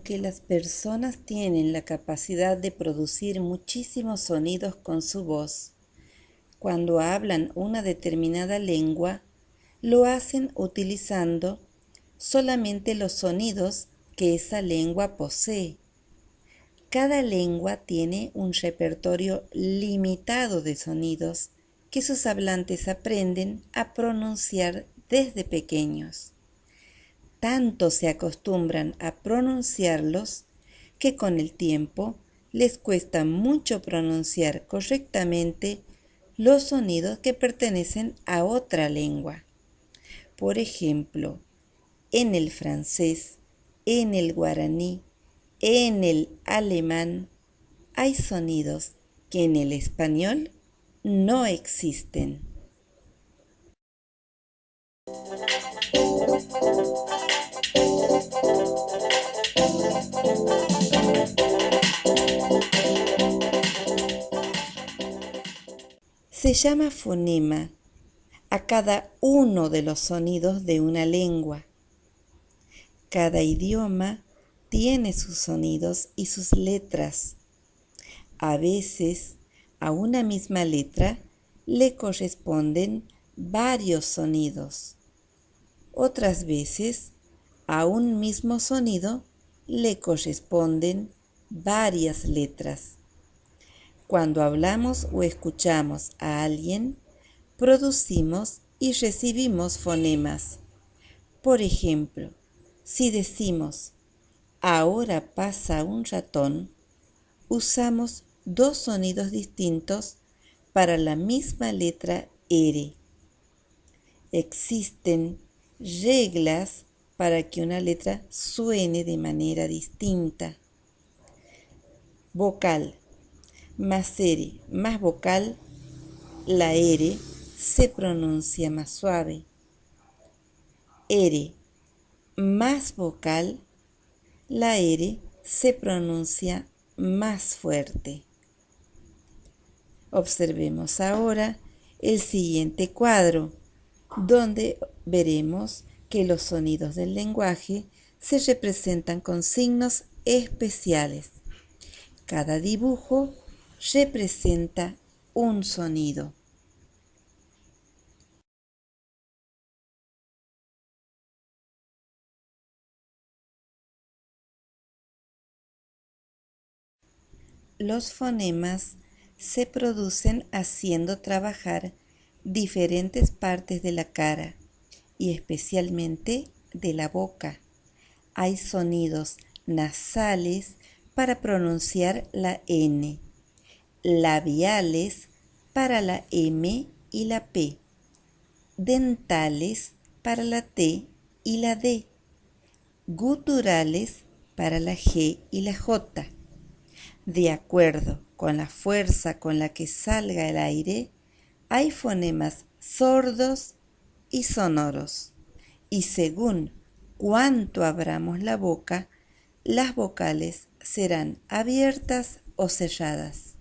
Aunque las personas tienen la capacidad de producir muchísimos sonidos con su voz, cuando hablan una determinada lengua, lo hacen utilizando solamente los sonidos que esa lengua posee. Cada lengua tiene un repertorio limitado de sonidos que sus hablantes aprenden a pronunciar desde pequeños. Tanto se acostumbran a pronunciarlos que con el tiempo les cuesta mucho pronunciar correctamente los sonidos que pertenecen a otra lengua. Por ejemplo, en el francés, en el guaraní, en el alemán, hay sonidos que en el español no existen. Se llama fonema a cada uno de los sonidos de una lengua. Cada idioma tiene sus sonidos y sus letras. A veces, a una misma letra le corresponden varios sonidos. Otras veces, a un mismo sonido le corresponden varias letras. Cuando hablamos o escuchamos a alguien, producimos y recibimos fonemas. Por ejemplo, si decimos, ahora pasa un ratón, usamos dos sonidos distintos para la misma letra R. Existen reglas para que una letra suene de manera distinta. Vocal más R más vocal, la R se pronuncia más suave. R más vocal, la R se pronuncia más fuerte. Observemos ahora el siguiente cuadro, donde veremos que los sonidos del lenguaje se representan con signos especiales. Cada dibujo representa un sonido. Los fonemas se producen haciendo trabajar diferentes partes de la cara y especialmente de la boca. Hay sonidos nasales para pronunciar la N, labiales para la M y la P, dentales para la T y la D, guturales para la G y la J. De acuerdo con la fuerza con la que salga el aire, hay fonemas sordos y sonoros. Y según cuánto abramos la boca, las vocales serán abiertas o cerradas.